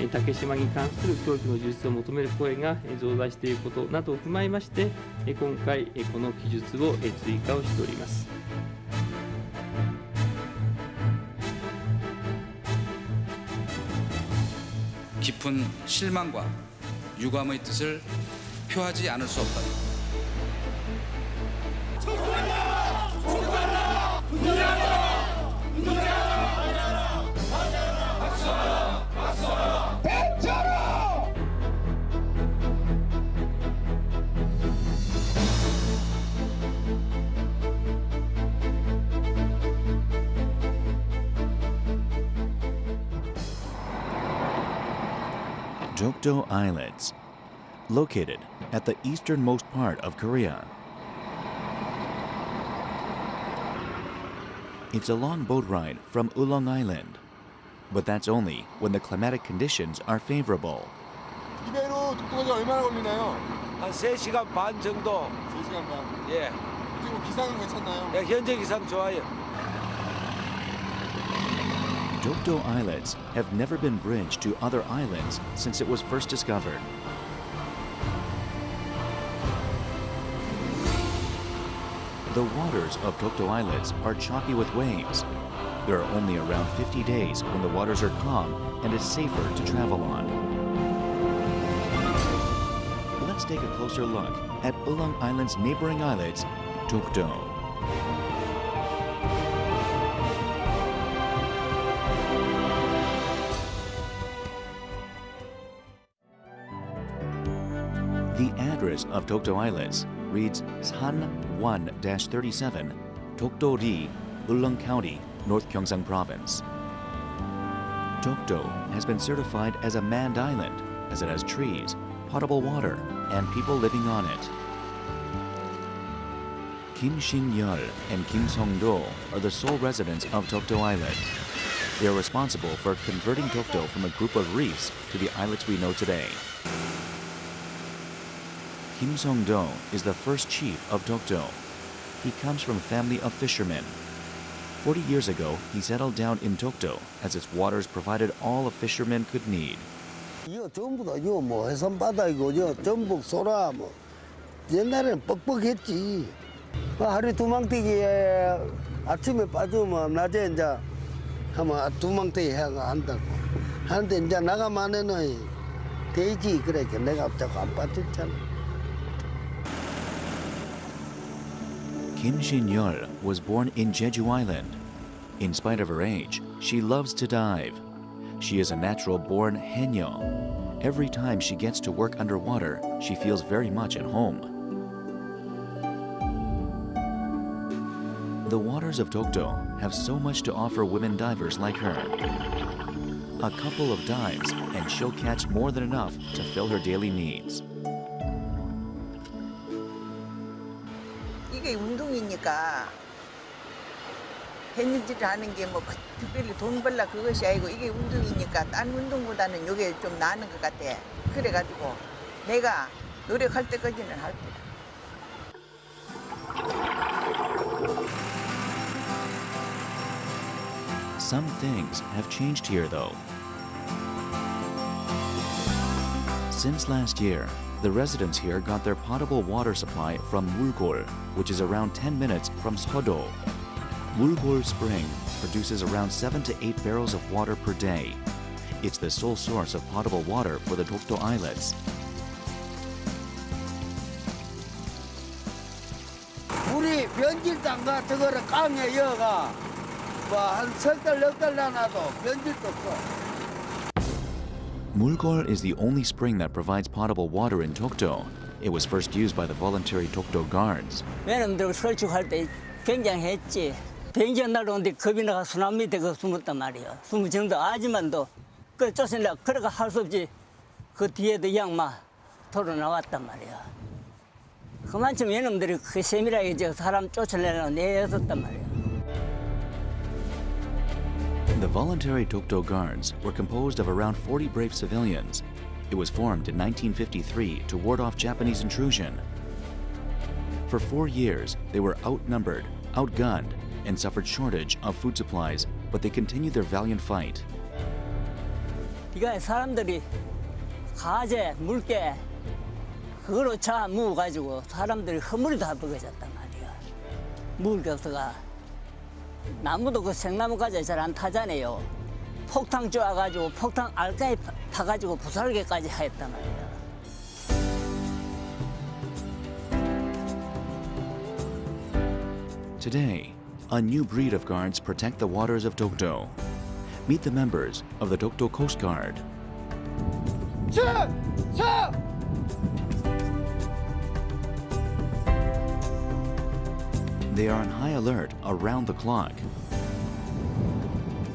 竹島に関する教育の充実を求める声が増大していることなどを踏まえまして、今回この記述を追加をしております。깊은 실망과 유감의 뜻을 표하지 않을 수 없다. Dokdo Islets, located at the easternmost part of Korea. It's a long boat ride from Ulong Island, but that's only when the climatic conditions are favorable. 이배로 독도까지 얼마나 걸리나요? 한 3시간 반 정도. 3시간 반. 예. 지금 기상은 괜찮나요? 네, 현재 기상 좋아요. Dokdo Islets have never been bridged to other islands since it was first discovered. The waters of Dokdo Islets are choppy with waves. There are only around 50 days when the waters are calm and it's safer to travel on. Let's take a closer look at Ulong Island's neighboring islets, Dokdo. The address of Dokdo Islets reads San 1-37, Dokdo-ri, Ulong County, North Gyeongsang Province. Dokdo has been certified as a manned island as it has trees, potable water, and people living on it. Kim Shin-yeol and Kim Song-do are the sole residents of Dokdo Island. They are responsible for converting Dokdo from a group of reefs to the islets we know today. Kim Song-do is the first chief of Dokdo. He comes from a family of fishermen. 40 years ago, he settled down in Dokdo as its waters provided all a fisherman could need. 이거 전부 다 이거 뭐 해산바다이고 저 전북 소라 뭐 옛날에는 뻑뻑했지. 하루 두망태기에 아침에 빠지면 낮에 이제 하면 두망태기 해가 한다고. 하는데 이제 나가면은 돼지 그러니까 내가 자꾸 안 빠졌잖아. Kim Shin-yeol was born in Jeju Island. In spite of her age, she loves to dive. She is a natural-born haenyeo. Every time she gets to work underwater, she feels very much at home. The waters of Dokdo have so much to offer women divers like her. A couple of dives, and she'll catch more than enough to fill her daily needs. 이게 운동이니까 햇일질을 하는 게 뭐 특별히 돈 벌라 그것이 아니고 이게 운동이니까 딴 운동보다는 이게 좀 나은 것 같아. 그래가지고 내가 노력할 때까지는 할 거야. Some things have changed here, though. Since last year, the residents here got their potable water supply from Mulgol, which is around 10 minutes from Seodo. Mulgol Spring produces around 7 to 8 barrels of water per day. It's the sole source of potable water for the Dokdo Islets. 우리 변질장가 저거를 강에 이어가 뭐한 석 달, 넉 달 나놔도 변질도 없어. Mulgol is the only spring that provides potable water in Dokdo. It was first used by the voluntary Dokdo guards. 매놈들 설치할 때 굉장했지. 비행기 날아오는데 겁이 나가 수남 밑에 그 숨었단 말이야. 숨을 정도 아지만도 그 쫓으려 그래가 할 수 없지. 그 뒤에도 양마 돌아 나왔단 말이야. 그만큼 얘놈들이 그 세밀하게 저 사람 쫓으려고 내었단 말이야. The voluntary Dokdo guards were composed of around 40 brave civilians. It was formed in 1953 to ward off Japanese intrusion. For 4 years, they were outnumbered, outgunned, and suffered shortage of food supplies, but they continued their valiant fight. 이가 사람들이 가재, 물개 그거로 차 묵어가지고 사람들이 허물이 다 먹어졌단 말이야. 먹을 게 없어가. 나무도 그 생나무 가재 잘 안 타잖아요. 폭탄 쪼아가지고 폭탄 알까지 파가지고 부살개까지 했단 말이야. Today, a new breed of guards protect the waters of Dokdo. Meet the members of the Dokdo Coast Guard. They are on high alert around the clock.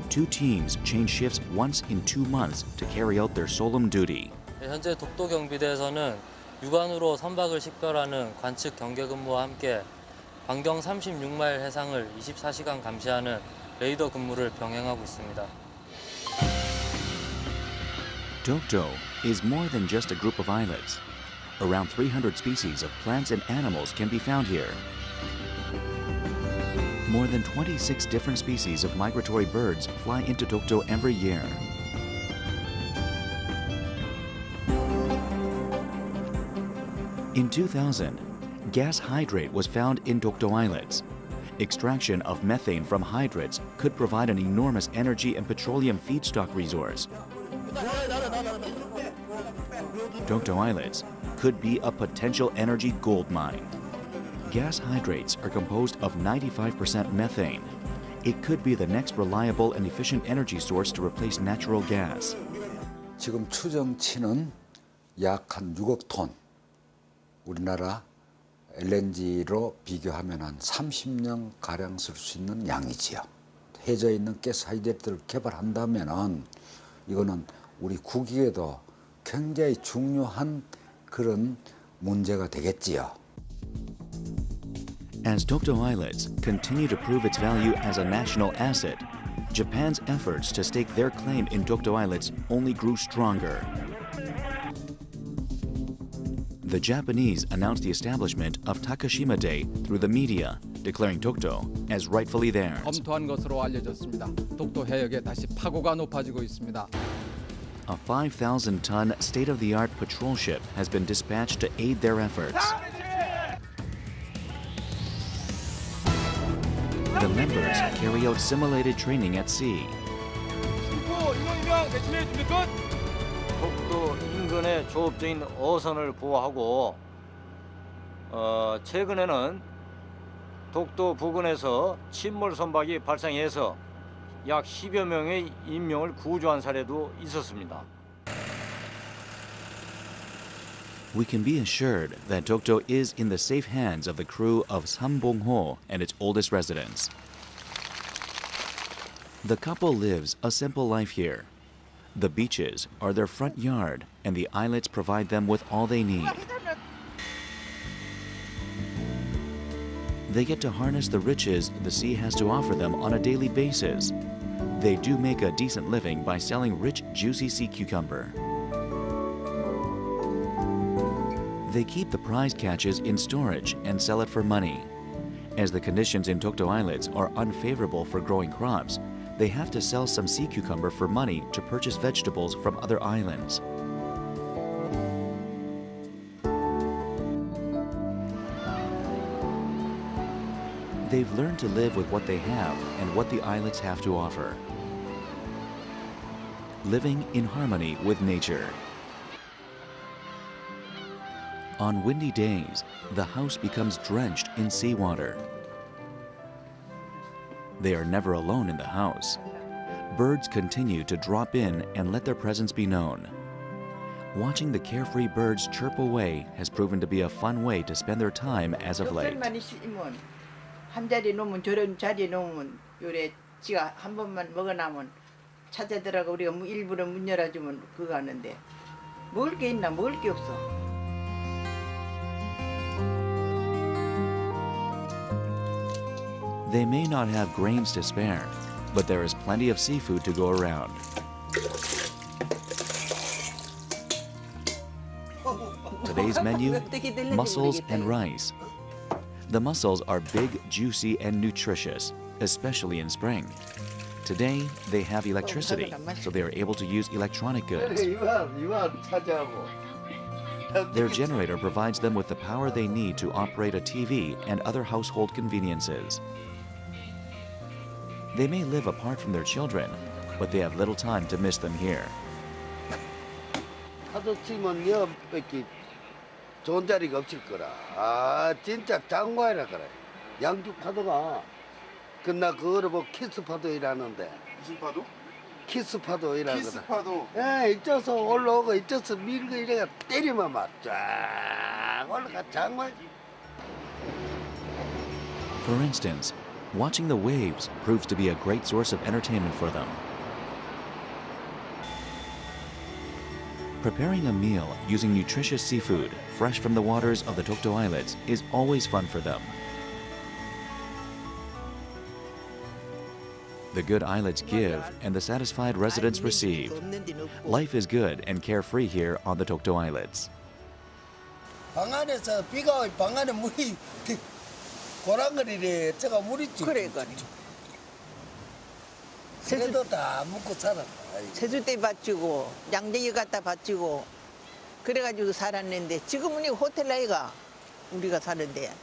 Two teams change shifts once in 2 months to carry out their solemn duty. 현재 독도 경비대에서는 육안으로 선박을 식별하는 관측 경계 근무와 함께 반경 36마일 해상을 24시간 감시하는 레이더 근무를 병행하고 있습니다. Dokdo is more than just a group of islets. Around 300 species of plants and animals can be found here. More than 26 different species of migratory birds fly into Dokdo every year. In 2000, gas hydrate was found in Dokdo Islets. Extraction of methane from hydrates could provide an enormous energy and petroleum feedstock resource. Dokdo Islets could be a potential energy gold mine. Gas hydrates are composed of 95% methane. It could be the next reliable and efficient energy source to replace natural gas. 지금 추정치는 약 한 6억 톤. 우리나라 LNG로 비교하면 한 30년 가량 쓸 수 있는 양이지요. 해저 있는 가스 하이드레이트를 개발한다면은 이거는 우리 국익에도 굉장히 중요한 그런 문제가 되겠지요. As Dokdo Islets continue to prove its value as a national asset, Japan's efforts to stake their claim in Dokdo Islets only grew stronger. The Japanese announced the establishment of Takashima Day through the media, declaring Dokdo as rightfully theirs. 검토한 것으로 알려졌습니다. 독도 해역에 다시 파고가 높아지고 있습니다. A 5,000-ton state-of-the-art patrol ship has been dispatched to aid their efforts. The members carry out simulated training at sea. 독도 인근의 조업적인 어선을 보호하고 최근에는 독도 부근에서 침몰 선박이 발생해서 약 10여 명의 인명을 구조한 사례도 있었습니다. We can be assured that Dokdo is in the safe hands of the crew of Sambong-ho and its oldest residents. The couple lives a simple life here. The beaches are their front yard, and the islets provide them with all they need. They get to harness the riches the sea has to offer them on a daily basis. They do make a decent living by selling rich, juicy sea cucumber. They keep the prize catches in storage and sell it for money. As the conditions in Dokdo Islets are unfavorable for growing crops, they have to sell some sea cucumber for money to purchase vegetables from other islands. They've learned to live with what they have and what the islets have to offer. Living in harmony with nature. On windy days, the house becomes drenched in seawater. They are never alone in the house. Birds continue to drop in and let their presence be known. Watching the carefree birds chirp away has proven to be a fun way to spend their time as of late. 한 자리 놓으면 저런 자리에 놓으면 요래 지가 한 번만 먹어나면 찾아들어가 우리가 일부러 문 열어주면 그거 하는데 먹을 게 있나 먹을 게 없어. They may not have grains to spare, but there is plenty of seafood to go around. Today's menu, mussels and rice. The mussels are big, juicy, and nutritious, especially in spring. Today, they have electricity, so they are able to use electronic goods. 이만 차지하고. Their generator provides them with the power they need to operate a TV and other household conveniences. They may live apart from their children, but they have little time to miss them here. 파도 치면 여밖에 좋은 자리가 없을 거라. 아 진짜 장관이라 그래. 양주 파도가 그나 그거를 뭐 키스 파도 일하는데. 무슨 파도? 키스 파도 일하거든. 키스 파도. 예, 이쪽서 올라오고 이쪽서 밀고 이래가 때리면 막 쫙 올라가 장관. For instance, watching the waves proves to be a great source of entertainment for them. Preparing a meal using nutritious seafood fresh from the waters of the Dokdo Islets is always fun for them. The good islets give and the satisfied residents receive. Life is good and carefree here on the Dokdo Islets. 방 안에서 비가 오면 방 안에 물이 고랑거리래. 저가 물이 쭉. 그래. 그래도 다 먹고 살았다. 제주도에 받치고 양재기 갖다 받치고 그래가지고 살았는데 지금은 이 호텔 아이가 우리가 사는데 To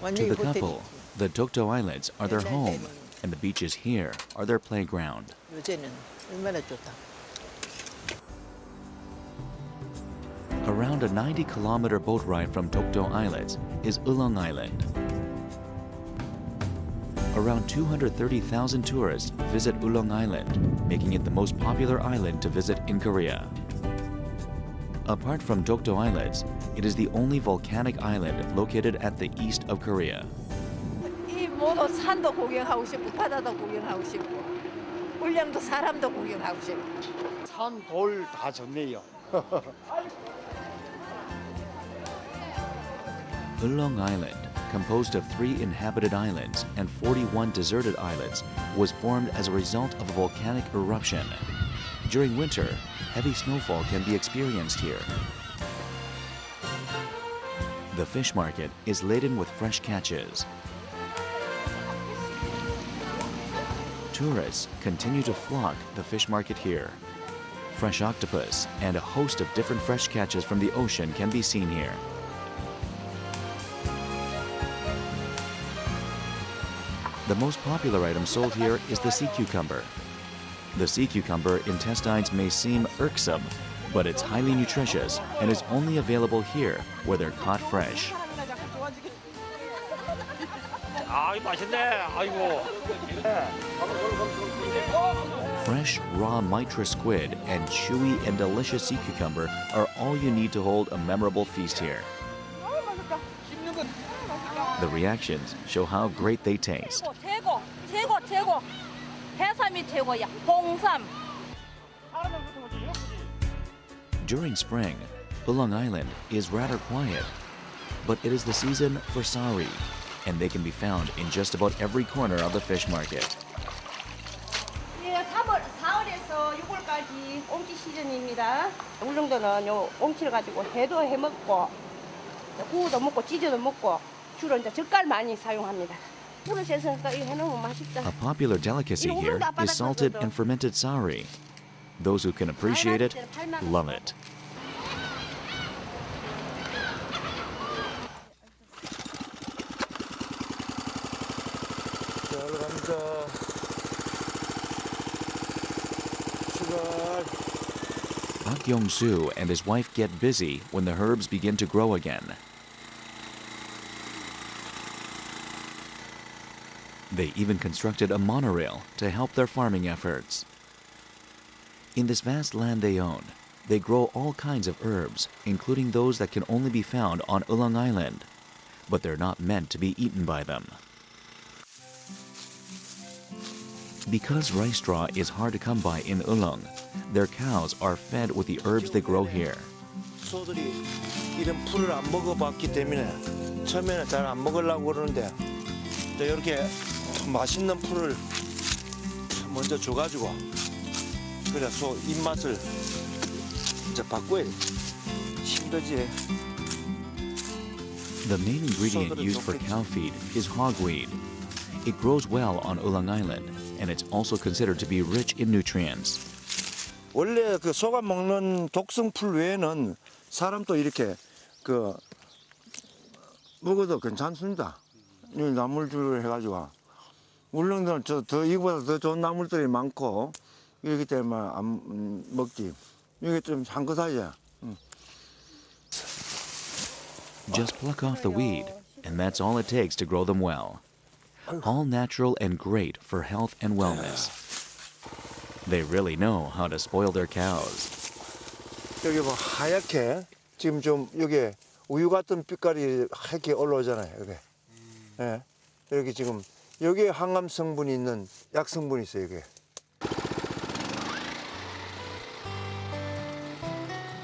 완전히 the couple, 호텔이지. the Dokdo Islets are their home, and the beaches here are their playground. 요새는 얼마나 좋다. Around a 90-kilometer boat ride from Dokdo Islets is Ulong Island. Around 230,000 tourists visit Ulong Island, making it the most popular island to visit in Korea. Apart from Dokdo Islets, it is the only volcanic island located at the east of Korea. 이 모두 산도 구경하고 싶고 바다도 구경하고 싶고 울릉도 사람도 구경하고 싶고 산, 돌 다 좋네요. Ulong Island, composed of 3 inhabited islands and 41 deserted islets, was formed as a result of a volcanic eruption. During winter, heavy snowfall can be experienced here. The fish market is laden with fresh catches. Tourists continue to flock the fish market here. Fresh octopus and a host of different fresh catches from the ocean can be seen here. The most popular item sold here is the sea cucumber. The sea cucumber intestines may seem irksome, but it's highly nutritious and is only available here where they're caught fresh. Fresh, raw mitra squid and chewy and delicious sea cucumber are all you need to hold a memorable feast here. The reactions show how great they taste. 최고. 해삼이 최고야. 홍삼. During spring, Ulong Island is rather quiet, but it is the season for sari, and they can be found in just about every corner of the fish market. 예, 4월에서 6월까지 옹치 시즌입니다. 울릉도는 요 옹치를 가지고 회도 해 먹고 구우도 먹고 찌개도 먹고 주로 이제 젓갈 많이 사용합니다. 그릇에서 이거 해놓으면 맛있다. A popular delicacy here is salted and fermented sari. Those who can appreciate it love it. Pak Yong-soo and his wife get busy when the herbs begin to grow again. They even constructed a monorail to help their farming efforts. In this vast land they own, they grow all kinds of herbs, including those that can only be found on Ulong Island, but they're not meant to be eaten by them. Because rice straw is hard to come by in Ulong, their cows are fed with the herbs they grow here. 소들이 이런 풀을 안 먹어봤기 때문에 처음에는 잘 안 먹으려고 그러는데 이렇게 맛있는 풀을 먼저 줘가지고 그래 소 입맛을 이제 바꿔야 힘들지. The main ingredient used for cow feed is hogweed. It grows well on Ulang Island, and it's also considered to be rich in nutrients. 원래 그 소가 먹는 독성 풀 외에는 사람도 이렇게 그 먹어도 괜찮습니다. 이 나물주를 해가지고 울릉도는 더 이거보다 더 좋은 나물들이 많고 이렇기 때문에 안 먹지. 이게 좀 향긋하지. Just pluck off the weed, and that's all it takes to grow them well. All natural and great for health and wellness. They really know how to spoil their cows. 여기 뭐 하얗게 지금 좀 여기 우유 같은 빛깔이 하얗게 올라오잖아요. 여기. 예. 여기 지금 여기에 항암 성분이 있는 약 성분이 있어요. 여기.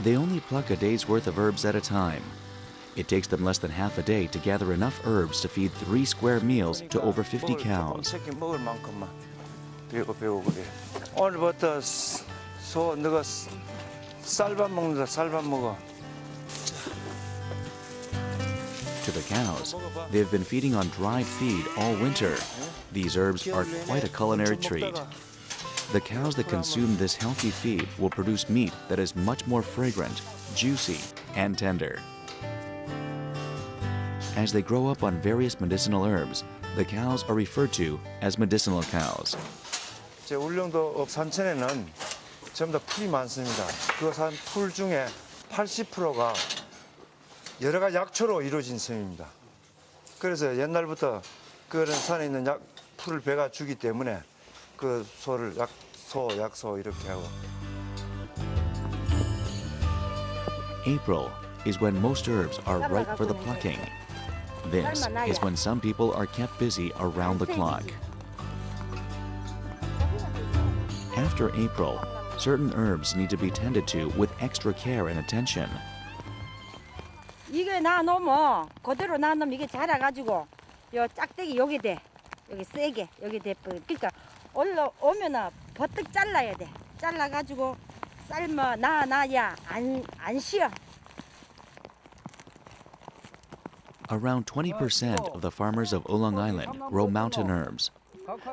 They only pluck a day's worth of herbs at a time. It takes them less than half a day to gather enough herbs to feed 3 square meals to over 50 cows. 새끼 먹을 만큼만 배우고 그래. 오늘부터 소 너가 쌀밥 먹는다. 쌀밥 먹어. To the cows, they've been feeding on dried feed all winter. These herbs are quite a culinary treat. The cows that consume this healthy feed will produce meat that is much more fragrant, juicy, and tender. As they grow up on various medicinal herbs, the cows are referred to as medicinal cows. 제 울릉도 산천에는 전부 다 풀이 많습니다. 그 산 풀 중에 80%가 여러 가지 약초로 이루어진 섬입니다. 그래서 옛날부터 그런 산에 있는 풀을 배가 주기 때문에 그 소를 약소 이렇게 하고. April is when most herbs are ripe for the plucking. This is when some people are kept busy around the clock. After April, certain herbs need to be tended to with extra care and attention. 이게 놔놓으면 그대로 놔놓으면 이게 자라가지고 요 짝대기 여기 돼. 여기 세게 여기 돼. 그러니까 올라오면은 버뜩 잘라야 돼. 잘라가지고 삶아 놔야 안 쉬어. Around 20% of the farmers of Ulang Island grow mountain herbs.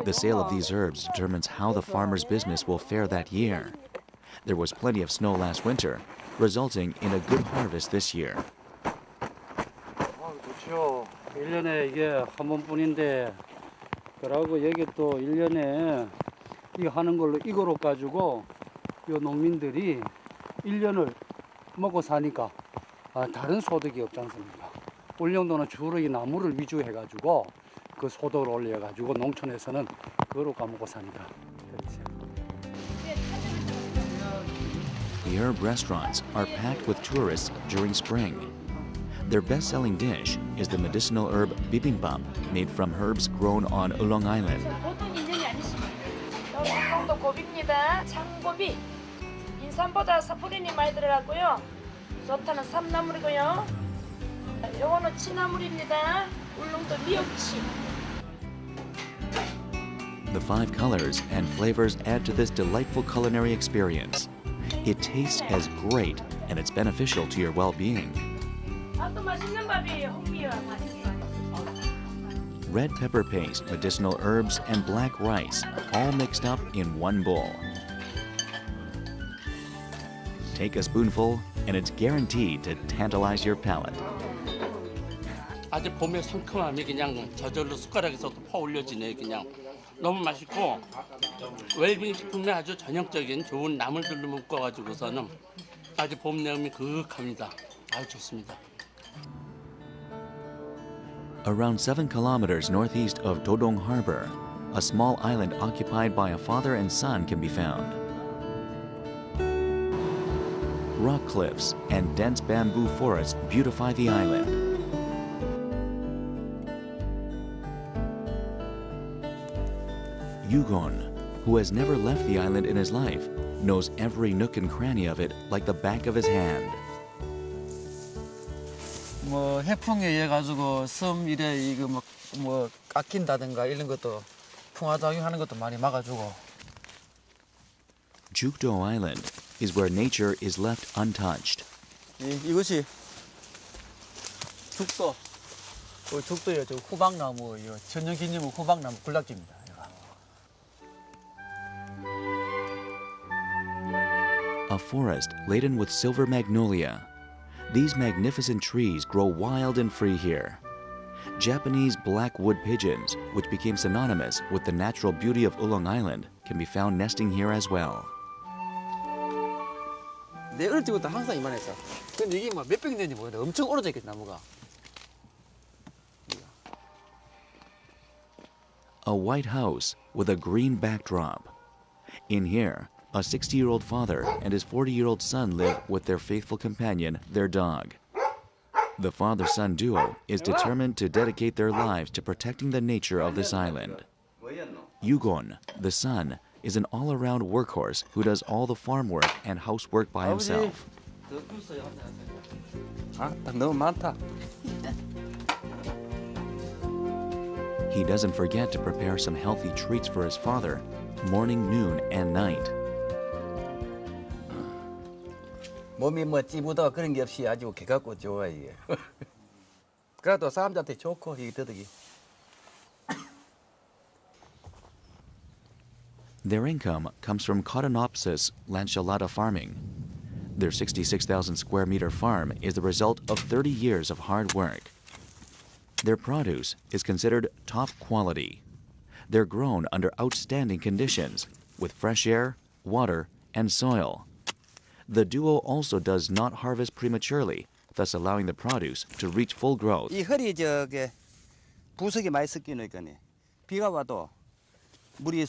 The sale of these herbs determines how the farmer's business will fare that year. There was plenty of snow last winter, resulting in a good harvest this year. 좋죠. 1년에 이게 한 번뿐인데 그러고 여기 또 1년에 이거 하는 걸로 이거로 가지고 요 농민들이 1년을 먹고 사니까 다른 소득이 없지 않습니까? 울릉도는 주로 이 나무를 위주로 해가지고 그 소득을 올려가지고 농촌에서는 그거로 까먹고 삽니다. The herb restaurants are packed with tourists during spring. Their best-selling dish is the medicinal herb bibimbap, made from herbs grown on Ulang Island. 보통 인연이 아니십니다. 울릉도 고비입니다. 창고비. 인삼보다 사포닌이 많이 들어가고요. 좋다는 삼나물이고요. 요거는 치나물입니다. 울릉도 미역치. The 5 colors and flavors add to this delightful culinary experience. It tastes as great, and it's beneficial to your well-being. 또 맛있는 밥이 홍미와 Red pepper paste, medicinal herbs, and black rice, all mixed up in one bowl. Take a spoonful, and it's guaranteed to tantalize your palate. 아주 봄의 상큼함이 그냥 저절로 숟가락에서 퍼 올려지네. 그냥 너무 맛있고 웰빙 식품에 아주 전형적인 좋은 나물들로 묶어가지고서는 아주 봄 내음이 그윽합니다. 아주 좋습니다. Around 7 kilometers northeast of Dodong Harbor, a small island occupied by a father and son can be found. Rock cliffs and dense bamboo forests beautify the island. Yugon, who has never left the island in his life, knows every nook and cranny of it like the back of his hand. 뭐 해풍에 의해 가지고 섬 일에 이거 뭐 깎인다든가 이런 것도 풍화작용하는 것도 많이 막아주고. Jukdo Island is where nature is left untouched. 이것이 죽도 죽도요, 저 후박나무, 천연기념물 후박나무 군락지입니다. A forest laden with silver magnolia. These magnificent trees grow wild and free here. Japanese black wood pigeons, which became synonymous with the natural beauty of Ulong Island, can be found nesting here as well. 내 어릴 때부터 항상 이만했어. 근데 이게 막 몇백이 됐는지 모르겠는데 엄청 오래져 있겠다, 나무가. A white house with a green backdrop. In here, a 60-year-old father and his 40-year-old son live with their faithful companion, their dog. The father-son duo is determined to dedicate their lives to protecting the nature of this island. Yugon, the son, is an all-around workhorse who does all the farm work and housework by himself. 너무 많다. He doesn't forget to prepare some healthy treats for his father, morning, noon, and night. 몸이 뭐 찌부다 그런 게 없이 아주 개같고 좋아 이게. 그래도 사람들한테 좋고 이 더덕이. Their income comes from Cotinopsis lanceolata farming. Their 66,000 square meter farm is the result of 30 years of hard work. Their produce is considered top quality. They're grown under outstanding conditions with fresh air, water, and soil. The duo also does not harvest prematurely, thus allowing the produce to reach full growth. 이 흙이 저게 부석이 많이 섞이니까네. 비가 와도 물이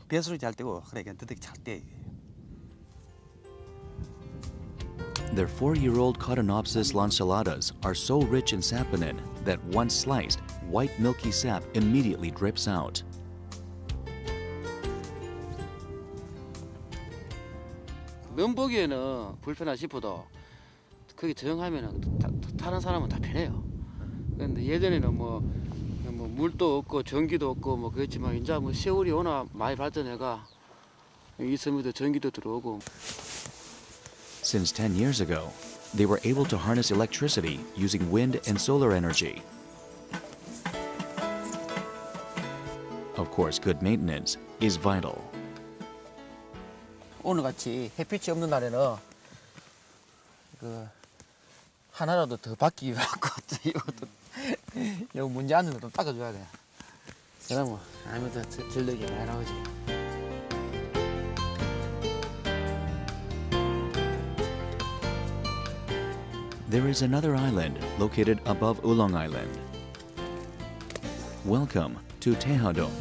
배수를 잘 떼고 그러니까 더덕이 잘 떼. Their 4-year-old Cotinopsis lanceolatas are so rich in saponin that once sliced, white milky sap immediately drips out. 면보기에는 불편하 싶어도 거기 적응하면 타는 사람은 다 편해요. 근데 예전에는 뭐 물도 없고 전기도 없고 뭐 그랬지만 이제 뭐 세월이 워낙 많이 발전해가 이 섬에도 전기도 들어오고. Since 10 years ago, they were able to harness electricity using wind and solar energy. Of course, good maintenance is vital. 오늘같이 햇빛이 없는 날에는 그 하나라도 더 바뀌기 갖고 이것도 요 문제 안에서 좀 닦아줘야 돼. 내가 뭐 아무도 전력이 많이 나오지. There is another island located above Ulong Island. Welcome to Taehadong,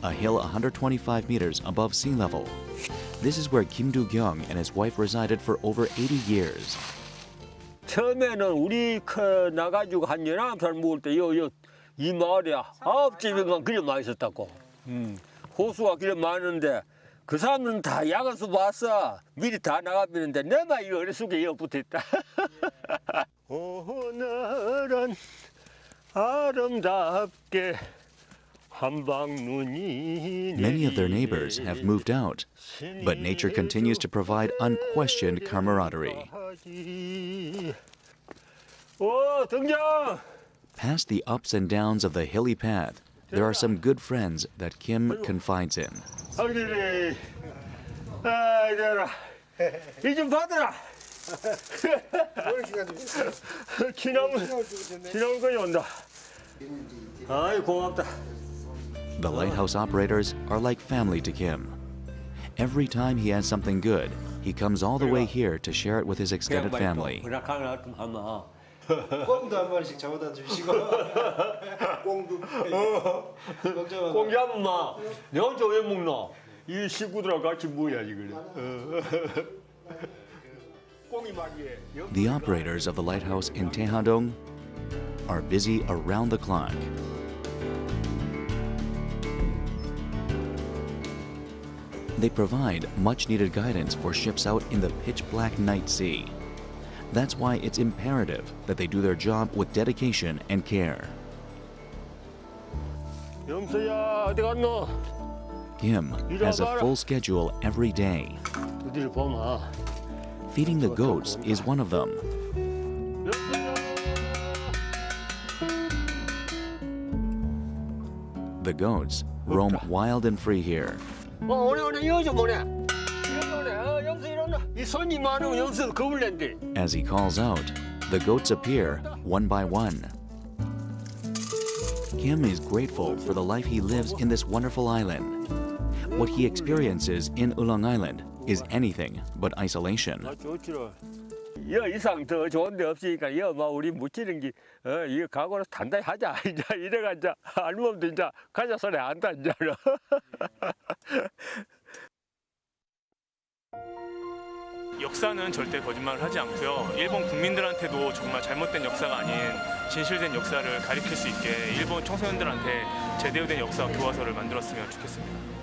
a hill 125 meters above sea level. This is where Kim Do-kyung and his wife resided for over 80 years. 처음에는 우리 나가지고 한 11살 먹을 때 이 마을에 9집인가 그리 많이 있었다고. 호수가 그리 많은데 그 사람들은 다 야간수 봤어. 미리 다 나가비는데 내만 이 어리숙에 이어 붙어있다. 오늘은 아름답게 Many of their neighbors have moved out, but nature continues to provide unquestioned camaraderie. Past the ups and downs of the hilly path, there are some good friends that Kim confides in. 이좀 받으라. 지나무거리 온다. 아이 고맙다. The lighthouse operators are like family to Kim. Every time he has something good, he comes all the way here to share it with his extended family. 꽁도 한 마리씩 잡아다 주시고 꽁도 꽁 잡으면 마 내 혼자 왜 먹노? 이 식구들하고 같이 먹어야지 그래. The operators of the lighthouse in Taehadong are busy around the clock. They provide much-needed guidance for ships out in the pitch-black night sea. That's why it's imperative that they do their job with dedication and care. 영서야 어디 갔노? Kim has a full schedule every day. Feeding the goats is one of them. The goats roam wild and free here. 오늘 여자 뭐네? 영수 일어나. 이 손님 많으면 영수 겁을 낸대. As he calls out, the goats appear one by one. Kim is grateful for the life he lives in this wonderful island. What he experiences in Ulong Island is anything but isolation. 여 이상 더 좋은 데 없으니까 여 막 우리 묻히는 게 이거 각오로 단단히 하자. 이제 이래가 이제 알몸도 이제 가자 소리 안다 이제. 역사는 절대 거짓말을 하지 않고요. 일본 국민들한테도 정말 잘못된 역사가 아닌 진실된 역사를 가리킬 수 있게 일본 청소년들한테 제대로 된 역사 교과서를 만들었으면 좋겠습니다.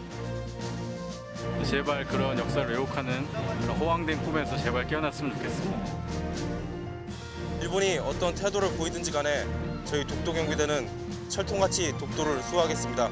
제발 그런 역사를 왜곡하는 그런 호황된 꿈에서 제발 깨어났으면 좋겠습니다. 일본이 어떤 태도를 보이든지 간에 저희 독도 경비대는 철통같이 독도를 수호하겠습니다.